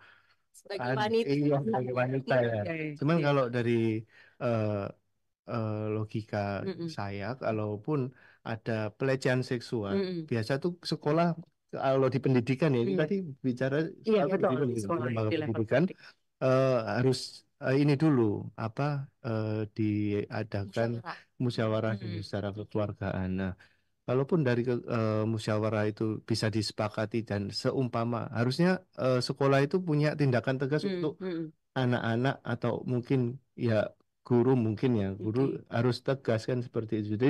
Sebagai wanita iya sebagai wanita ya. Oke. Cuman Iya. kalau dari eh, logika Mm-mm. saya, kalaupun ada pelecehan seksual, Mm-mm. biasa tuh sekolah kalau di pendidikan ya ini Iya. tadi bicara Iya, soal betul. pendidikan, Sekolah lembaga di level pendidikan pendidik. harus ini dulu apa diadakan musyawarah musyawarah dulu Mm-mm. secara kekeluargaan. Nah, kalaupun dari musyawarah itu bisa disepakati dan seumpama harusnya sekolah itu punya tindakan tegas untuk Mm-mm. anak-anak atau mungkin ya guru mungkin ya guru Oke. harus tegas kan seperti itu. Jadi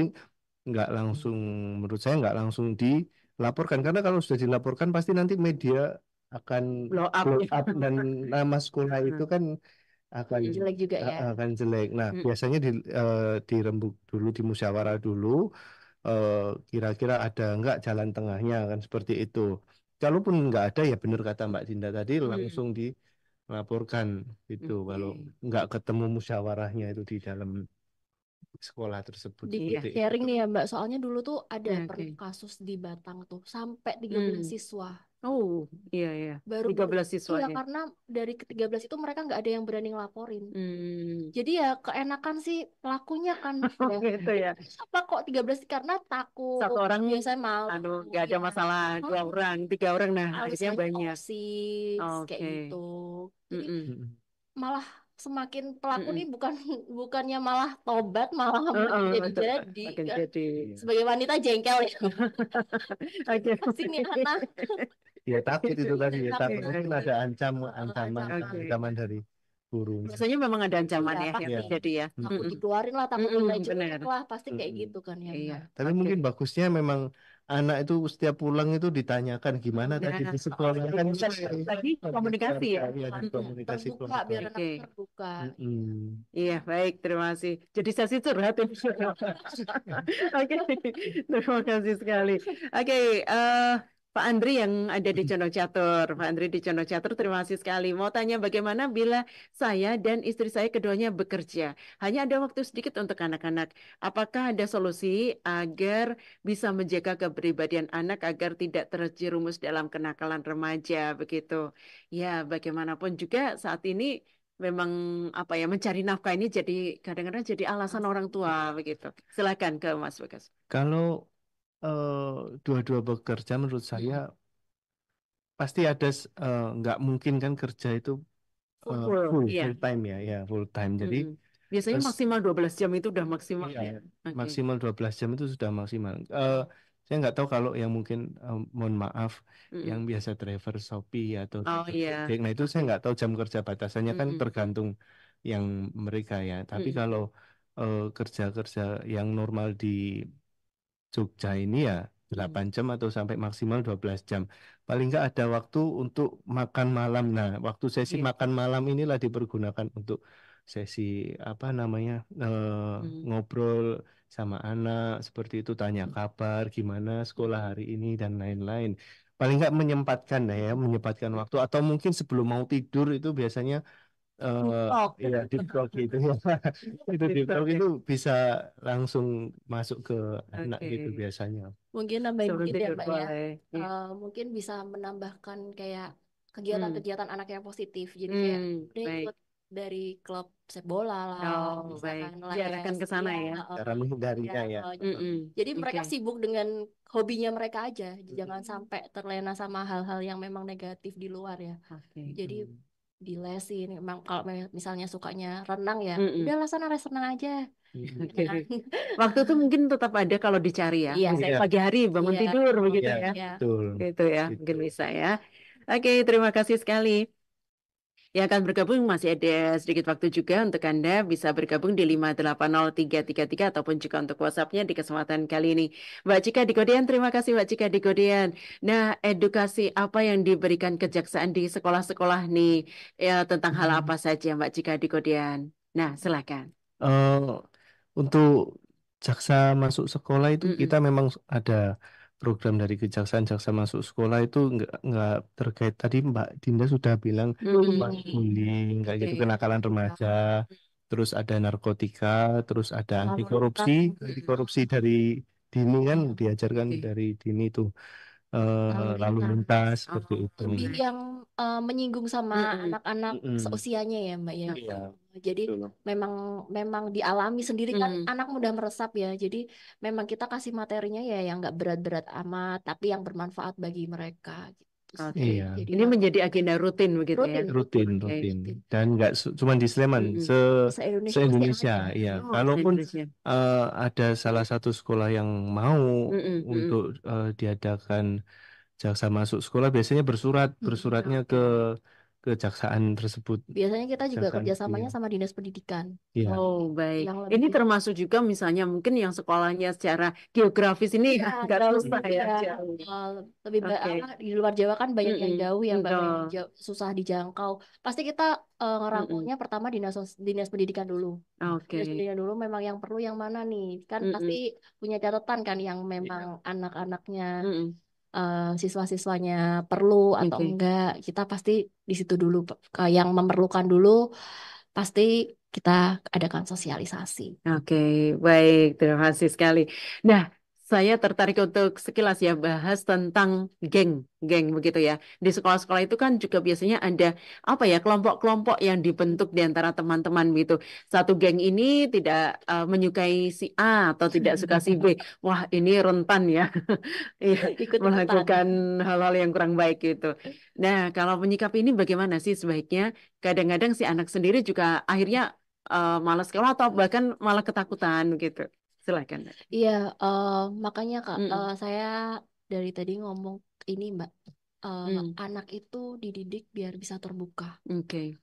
nggak langsung menurut saya nggak langsung dilaporkan karena kalau sudah dilaporkan pasti nanti media akan Blow up blow ya. up dan nama sekolah itu kan akan Mm-mm. jelek juga ya akan jelek. Nah, Mm-mm. biasanya dirembuk dulu, di musyawarah dulu, kira-kira ada nggak jalan tengahnya kan seperti itu. Kalaupun nggak ada ya benar kata Mbak Dinda tadi Mm. langsung dilaporkan gitu. Kalau Oke. nggak ketemu musyawarahnya itu di dalam sekolah tersebut dikit Iya. seperti itu. sharing nih ya Mbak soalnya dulu tuh ada Oke. pernah kasus di Batang tuh sampai 13 Mm. siswa Oh, iya, iya. baru 13 siswa iya ya. karena dari ke-13 itu mereka nggak ada yang berani ngelaporin Hmm. jadi ya keenakan sih pelakunya kan Oh, ya gitu ya. apa kok 13 karena Satu takut orang, biasanya malu aduh, nggak ada ya masalah. 2 orang, 3 orang, nah akhirnya alasannya banyak. OSIS kayak Oke. gitu jadi Mm-mm. Mm-mm. malah semakin pelaku nih Mm-mm. bukannya malah tobat malah makin Betul. jadi Makin kan jadi. Iya. sebagai wanita jengkel ya Oke. pasti nih anak Ya takut itu tadi ya takut takut mungkin ada ancaman Oke. ancaman dari gurunya. Biasanya memang ada ancaman ya ya yang Ya. pasti terjadi ya. takut Mm-mm. dikeluarin lah takut Mm-mm, nilai benar. jelek lah pasti kayak Mm-mm. gitu kan ya Iya. Mbak Tapi Oke. mungkin bagusnya memang anak itu setiap pulang itu ditanyakan gimana tadi Nah, di sekolah kan lagi komunikasi ya. ya di Mm-mm. komunikasi terbuka kelompok. biar anak Oke. terbuka Mm-mm. Iya, baik, terima kasih. Jadi sesi curhat ini. Oke, terima kasih sekali. Oke, Pak Andri yang ada di Condong Catur. Pak Andri di Condong Catur, terima kasih sekali. Mau tanya bagaimana bila saya dan istri saya keduanya bekerja? Hanya ada waktu sedikit untuk anak-anak. Apakah ada solusi agar bisa menjaga kepribadian anak agar tidak terjerumus dalam kenakalan remaja begitu? Ya, bagaimanapun juga saat ini memang apa ya mencari nafkah ini jadi kadang-kadang jadi alasan orang tua begitu. Silakan ke Mas Bagas. Kalau dua-dua bekerja menurut saya Mm-mm. pasti ada nggak mungkin kan kerja itu Full, iya. full time ya full time. Jadi Mm-mm. Biasanya maksimal 12 jam itu udah maksimal iya, ya. Oke. maksimal 12 jam itu sudah maksimal. Saya nggak tahu kalau yang mungkin mohon maaf Mm-mm. yang biasa driver Shopee atau Oh driver iya. Gojek. Nah itu saya nggak tahu jam kerja batasannya kan Mm-mm. tergantung yang mereka ya. Tapi Mm-mm. kalau kerja-kerja yang normal di Jogja ini ya Mm. 8 jam atau sampai maksimal 12 jam. Paling nggak ada waktu untuk makan malam. Nah, waktu sesi Iya. makan malam inilah dipergunakan untuk sesi apa namanya Mm. ngobrol sama anak seperti itu, tanya kabar, gimana sekolah hari ini dan lain-lain. Paling nggak menyempatkan ya, menyempatkan waktu atau mungkin sebelum mau tidur itu biasanya TikTok. ya deep talk gitu ya. Itu deep TikTok talk ya. itu bisa langsung masuk ke anak Oke. gitu biasanya. mungkin nambahin Sebelum dikit ya tidur Mbak ya boleh. Iya. Mungkin bisa menambahkan kayak Hmm. kegiatan-kegiatan anak yang positif jadi kayak udah Baik. ikut dari klub sepak bola lah Oh, baik. misalkan Diarahkan les ke sana ya ya. Cara menghindarinya ya. Mm-mm. jadi mereka Oke. sibuk dengan hobinya mereka aja jangan sampai terlena sama hal-hal yang memang negatif di luar ya Oke. jadi dilesin memang kalau misalnya sukanya renang ya Mm-mm. udah lah sana les renang aja Oke. Jangan- Waktu itu mungkin tetap ada kalau dicari ya. iya Misalnya Iya, pagi hari bangun iya tidur begitu iya, ya. iya betul. Gitu ya, Gitu. mungkin bisa ya. Oke, terima kasih sekali. Yang akan bergabung masih ada sedikit waktu juga untuk Anda bisa bergabung di 580333 ataupun juga untuk WhatsApp-nya di kesempatan kali ini. Mbak Cika di Godean, terima kasih Mbak Cika di Godean. Nah, edukasi apa yang diberikan kejaksaan di sekolah-sekolah nih ya tentang hal apa saja Mbak Cika di Godean? Nah, silakan. Eh, untuk jaksa masuk sekolah itu kita Mm-mm. memang ada program dari Kejaksaan jaksa masuk sekolah itu nggak terkait tadi Mbak Dinda sudah bilang Mm-mm. bullying kayak gitu Oke. kenakalan remaja, terus ada narkotika, terus ada anti lalu korupsi, lintas, anti Mm-mm. korupsi dari dini kan diajarkan Oke. dari dini itu lalu lalu lintas. lintas Oh, seperti itu. Lebih baik. yang menyinggung sama Mm-mm. anak-anak Mm-mm. seusianya ya Mbak ya. Oke. Iya, Jadi betul. memang memang dialami sendiri kan Mm. anak mudah meresap ya. Jadi memang kita kasih materinya ya yang nggak berat-berat amat, tapi yang bermanfaat bagi mereka gitu sih. Oke. Iya, Jadi Ini harus menjadi agenda rutin begitu ya. rutin, rutin, rutin, Oke. rutin. rutin. Dan nggak cuma di Sleman, Mm-mm. Se-Indonesia pasti se-Indonesia. ada. Iya, Oh, kalaupun se-Indonesia. ada salah satu sekolah yang mau Mm-mm. Mm-mm. untuk diadakan jaksa masuk sekolah, biasanya bersuratnya ke Oke. kejaksaan tersebut, Biasanya kita juga kejaksaan negeri. kerjasamanya sama dinas pendidikan Iya, Oh, baik. yang Ini lebih termasuk juga misalnya mungkin yang sekolahnya secara geografis ini ya agak jauh susah ya, ya jauh. eh, lebih Oke. apa di luar Jawa kan banyak yang Mm-mm. jauh ya Mbak, banyak yang Betul. susah dijangkau. Pasti kita Mm-mm. ngerangkulnya pertama dinas pendidikan dulu. Dinas Oke. pendidikan dulu memang yang perlu yang mana nih? Kan pasti Mm-mm. punya catatan kan yang memang anak-anaknya Mm-mm. siswa-siswanya perlu atau Oke. enggak. Kita pasti di situ dulu yang memerlukan dulu pasti kita adakan sosialisasi. Oke, baik. Terima kasih sekali. Nah, saya tertarik untuk sekilas ya bahas tentang geng begitu ya. Di sekolah-sekolah itu kan juga biasanya ada apa ya kelompok-kelompok yang dibentuk di antara teman-teman gitu. Satu geng ini tidak menyukai si A atau tidak suka si B. Wah, ini rentan ya. Iya, Ikut-ikutan. melakukan hal-hal yang kurang baik gitu. Nah, kalau menyikapi ini bagaimana sih sebaiknya? Kadang-kadang si anak sendiri juga akhirnya malas sekolah atau bahkan malah ketakutan gitu. Silakan. Iya, makanya Kak, Mm-mm. saya dari tadi ngomong ini Mbak, Mm. anak itu dididik biar bisa terbuka. Oke.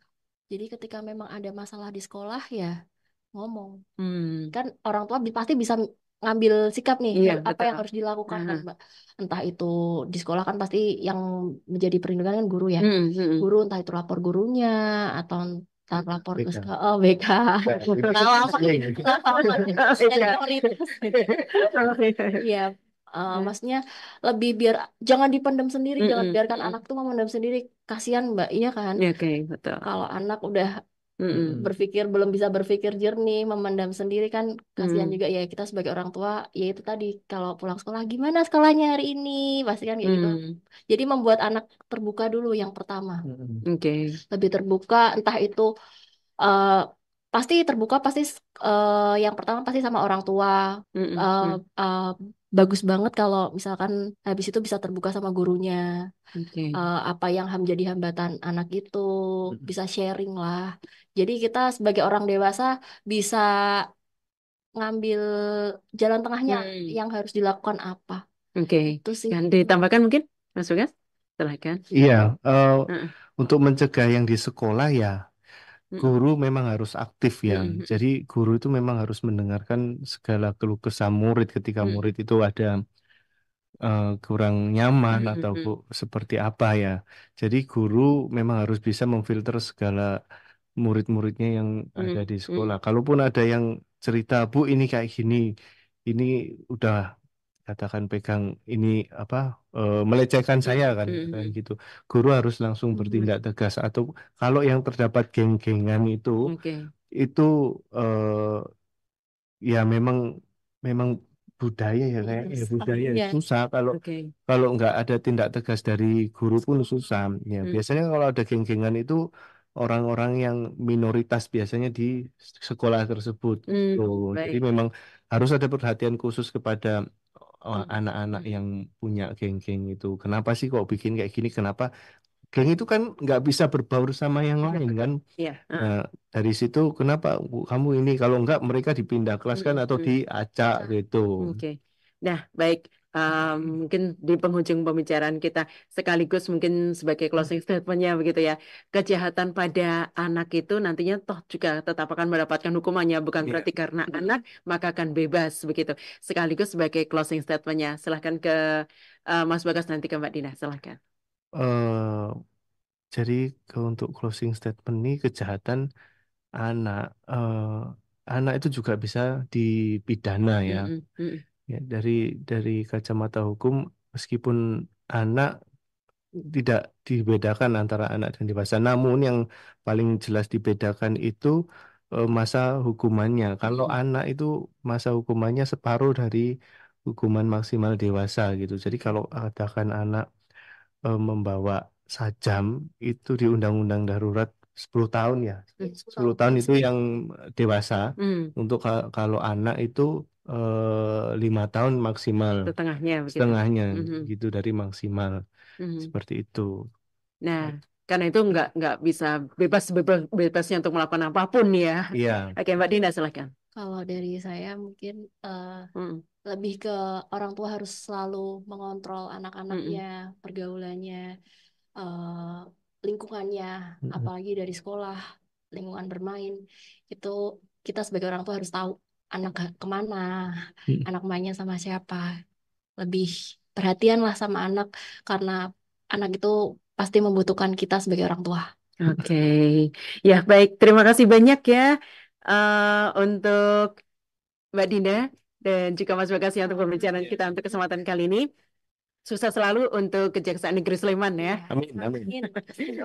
Jadi ketika memang ada masalah di sekolah ya ngomong. Hmm. Kan orang tua pasti bisa ngambil sikap nih, Iya, apa betul. yang harus dilakukan Aha. kan Mbak. Entah itu di sekolah kan pasti yang menjadi perlindungan kan guru ya. Mm, mm, Guru entah itu lapor gurunya atau entah lapor ke BK. oh, BK. Kalau apa Iya. otoritas. Iya, maksudnya lebih biar jangan dipendam sendiri, Mm, jangan mm, biarkan mm. anak tuh memendam sendiri. Kasihan Mbak, iya kan? Ya, oke, betul. Kalau anak udah Mm, mm, belum bisa berpikir jernih, memendam sendiri kan kasihan mm, juga ya kita sebagai orang tua. Ya itu tadi kalau pulang sekolah gimana sekolahnya hari ini, pasti kan kayak gitu. mm. Jadi membuat anak terbuka dulu yang pertama, Oke. lebih terbuka, entah itu eh, pasti terbuka pasti yang pertama pasti sama orang tua. Mm, mm, Eh, mm. eh, Bagus banget kalau misalkan habis itu bisa terbuka sama gurunya. Oke. Apa yang menjadi hambatan anak itu bisa sharing lah. Jadi kita sebagai orang dewasa bisa ngambil jalan tengahnya Hmm. yang harus dilakukan apa. Oke. Itu sih. Kan ditambahkan mungkin, Mas Lukas? Silakan. Iya, eh, Heeh. untuk mencegah yang di sekolah ya, Mm, guru memang harus aktif ya. mm, mm, Jadi guru itu memang harus mendengarkan segala keluh kesah murid ketika mm, murid itu ada kurang nyaman mm, atau mm, seperti apa ya. Jadi guru memang harus bisa memfilter segala murid-muridnya yang ada mm, di mm, sekolah. Kalaupun ada yang cerita, Bu, ini kayak gini, ini udah katakan pegang ini apa melecehkan mm, saya kan, mm, kayak mm. gitu. Guru harus langsung bertindak tegas atau kalau yang terdapat geng-gengan Oke. itu ya memang memang budaya ya kayak Susah. budaya Ya. susah kalau Oke. kalau nggak ada tindak tegas dari guru pun susah ya Mm, biasanya kalau ada geng-gengan itu orang-orang yang minoritas biasanya di sekolah tersebut mm. tuh jadi Baik. memang harus ada perhatian khusus kepada Mm, anak-anak mm. yang punya geng-geng itu kenapa sih kok bikin kayak gini kenapa geng itu kan nggak bisa berbaur sama yang Iya, lain betul. kan. Iya. Nah, dari situ kenapa Bu, kamu ini kalau enggak mereka dipindah kelas kan Mm, atau mm. diacak gitu. Oke. Nah, baik. Mungkin di penghujung pembicaraan kita sekaligus mungkin sebagai closing statementnya begitu ya. Kejahatan pada anak itu nantinya toh juga tetap akan mendapatkan hukumannya. Bukan Iya. berarti karena anak maka akan bebas begitu. Sekaligus sebagai closing statementnya. Silahkan ke Mas Bagas nanti ke Mbak Dina. Silahkan. Eh, jadi untuk closing statement nih kejahatan anak anak itu juga bisa dipidana ya. Mm-mm, mm-mm. Ya, dari kacamata hukum, meskipun anak tidak dibedakan antara anak dan dewasa, namun yang paling jelas dibedakan itu masa hukumannya. Kalau Mm-mm. anak itu masa hukumannya separuh dari hukuman maksimal dewasa gitu. Jadi kalau katakan anak membawa sajam itu di Undang-Undang Darurat 10 tahun ya. 10 tahun itu yang dewasa. Mm. Untuk kalau anak itu 5 tahun maksimal, Setengahnya begitu. setengahnya Mhm, gitu dari maksimal, mhm. seperti itu. Nah, karena itu nggak bisa bebasnya untuk melakukan apapun ya. Iya. Oke, Mbak Dina silakan. Kalau dari saya mungkin Mm, lebih ke orang tua harus selalu mengontrol anak-anaknya, pergaulannya, eh, lingkungannya, Mm-mm. apalagi dari sekolah, lingkungan bermain. Itu kita sebagai orang tua harus tahu anak kemana, Mm. anak mainnya sama siapa. Lebih perhatian lah sama anak, karena anak itu pasti membutuhkan kita sebagai orang tua. Oke, ya baik. Terima kasih banyak ya untuk Mbak Dina dan juga Mas Bagasi untuk pembicaraan kita untuk kesempatan kali ini. Sukses selalu untuk Kejaksaan Negeri Sleman ya. Amin, amin.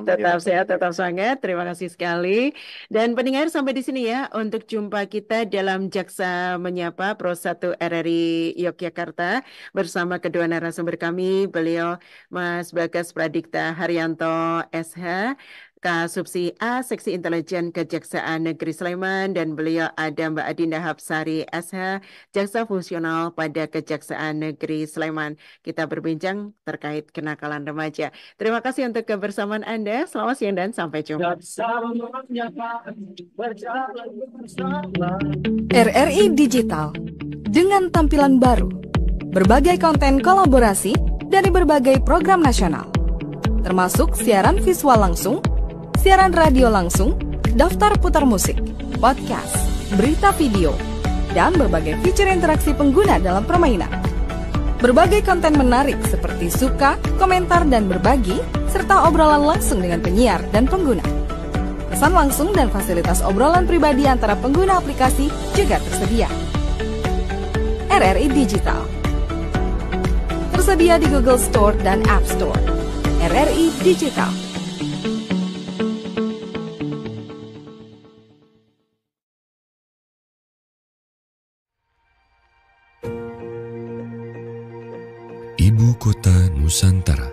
Tetap sehat, tetap semangat. Terima kasih sekali. Dan pendengar sampai di sini ya untuk jumpa kita dalam Jaksa Menyapa Pro 1 RRI Yogyakarta bersama kedua narasumber kami, beliau Mas Bagas Pradikta Haryanto SH, Kasubsi A Seksi Intelijen Kejaksaan Negeri Sleman, dan beliau ada Mbak Adinda Hapsari SH, Jaksa Fungsional pada Kejaksaan Negeri Sleman. Kita berbincang terkait kenakalan remaja. Terima kasih untuk kebersamaan Anda. Selamat siang dan sampai jumpa. RRI Digital dengan tampilan baru, berbagai konten kolaborasi dari berbagai program nasional, termasuk siaran visual langsung, siaran radio langsung, daftar putar musik, podcast, berita video, dan berbagai fitur interaksi pengguna dalam permainan. Berbagai konten menarik seperti suka, komentar, dan berbagi, serta obrolan langsung dengan penyiar dan pengguna. Pesan langsung dan fasilitas obrolan pribadi antara pengguna aplikasi juga tersedia. RRI Digital tersedia di Google Store dan App Store. RRI Digital. Ibu Kota Nusantara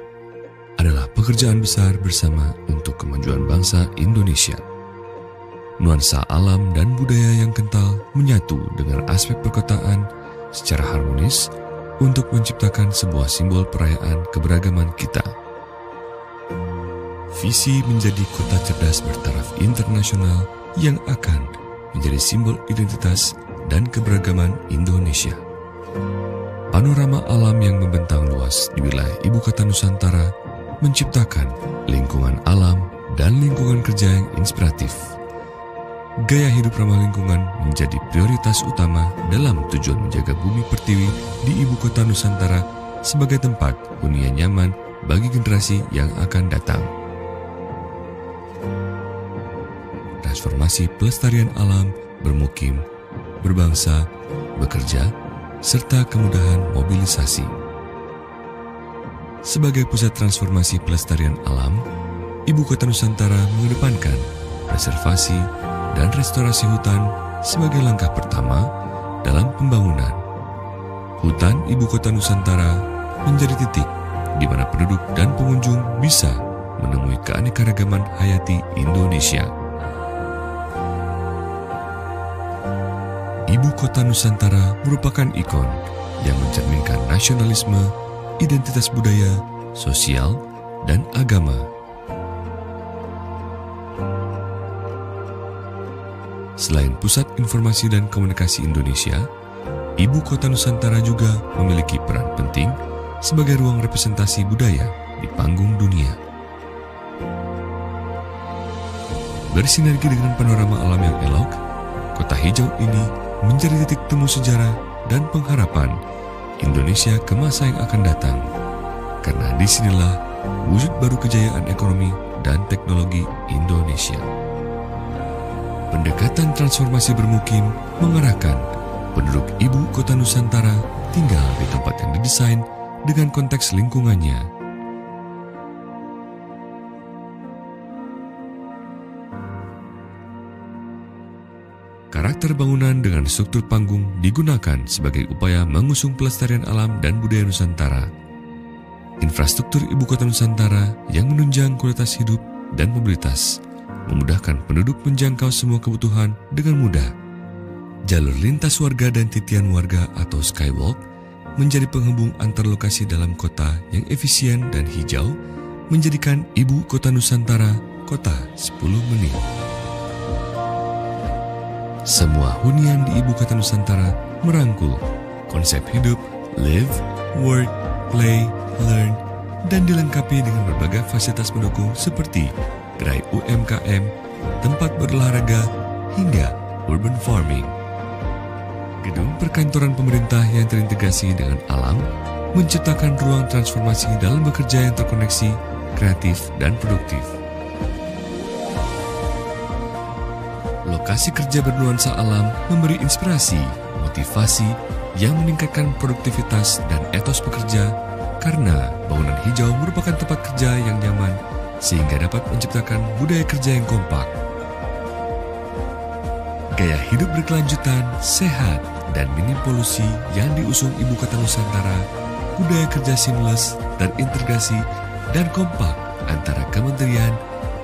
adalah pekerjaan besar bersama untuk kemajuan bangsa Indonesia. Nuansa alam dan budaya yang kental menyatu dengan aspek perkotaan secara harmonis untuk menciptakan sebuah simbol perayaan keberagaman kita. Visi menjadi kota cerdas bertaraf internasional yang akan menjadi simbol identitas dan keberagaman Indonesia. Panorama alam yang membentang luas di wilayah Ibu Kota Nusantara menciptakan lingkungan alam dan lingkungan kerja yang inspiratif. Gaya hidup ramah lingkungan menjadi prioritas utama dalam tujuan menjaga bumi pertiwi di Ibu Kota Nusantara sebagai tempat hunian nyaman bagi generasi yang akan datang. Transformasi pelestarian alam, bermukim, berbangsa, bekerja, serta kemudahan mobilisasi. Sebagai pusat transformasi pelestarian alam, Ibu Kota Nusantara mengedepankan preservasi dan restorasi hutan sebagai langkah pertama dalam pembangunan. Hutan Ibu Kota Nusantara menjadi titik di mana penduduk dan pengunjung bisa menemui keanekaragaman hayati Indonesia. Ibu Kota Nusantara merupakan ikon yang mencerminkan nasionalisme, identitas budaya, sosial, dan agama. Selain Pusat Informasi dan Komunikasi Indonesia, Ibu Kota Nusantara juga memiliki peran penting sebagai ruang representasi budaya di panggung dunia. Bersinergi dengan panorama alam yang elok, kota hijau ini menjadi titik temu sejarah dan pengharapan Indonesia ke masa yang akan datang. Karena disinilah wujud baru kejayaan ekonomi dan teknologi Indonesia. Pendekatan transformasi bermukim mengarahkan penduduk ibu kota Nusantara tinggal di tempat yang didesain dengan konteks lingkungannya. Karakter bangunan dengan struktur panggung digunakan sebagai upaya mengusung pelestarian alam dan budaya Nusantara. Infrastruktur ibu kota Nusantara yang menunjang kualitas hidup dan mobilitas memudahkan penduduk menjangkau semua kebutuhan dengan mudah. Jalur lintas warga dan titian warga atau skywalk menjadi penghubung antar lokasi dalam kota yang efisien dan hijau, menjadikan ibu kota Nusantara kota 10 menit. Semua hunian di ibu kota Nusantara merangkul konsep hidup live, work, play, learn, dan dilengkapi dengan berbagai fasilitas pendukung seperti gerai UMKM, tempat berolahraga, hingga urban farming. Gedung perkantoran pemerintah yang terintegrasi dengan alam menciptakan ruang transformasi dalam bekerja yang terkoneksi, kreatif, dan produktif. Lokasi kerja bernuansa alam memberi inspirasi, motivasi yang meningkatkan produktivitas dan etos pekerja karena bangunan hijau merupakan tempat kerja yang nyaman sehingga dapat menciptakan budaya kerja yang kompak. Gaya hidup berkelanjutan, sehat, dan minim polusi yang diusung ibu kota Nusantara, budaya kerja seamless, terintegrasi, dan kompak antara kementerian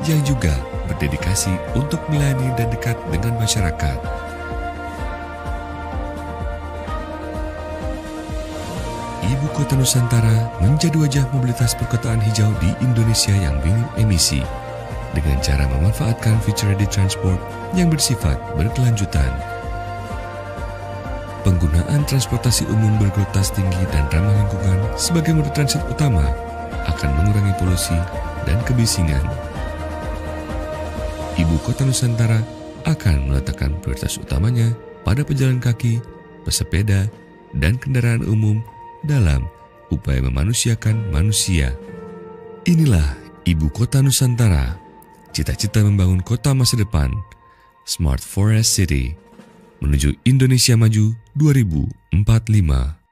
yang juga berdedikasi untuk melayani dan dekat dengan masyarakat. Ibu kota Nusantara menjadi wajah mobilitas perkotaan hijau di Indonesia yang minim emisi dengan cara memanfaatkan future-ready transport yang bersifat berkelanjutan. Penggunaan transportasi umum berkualitas tinggi dan ramah lingkungan sebagai moda transit utama akan mengurangi polusi dan kebisingan. Ibu kota Nusantara akan meletakkan prioritas utamanya pada pejalan kaki, pesepeda, dan kendaraan umum dalam upaya memanusiakan manusia. Inilah Ibu Kota Nusantara, cita-cita membangun kota masa depan, Smart Forest City, menuju Indonesia Maju 2045.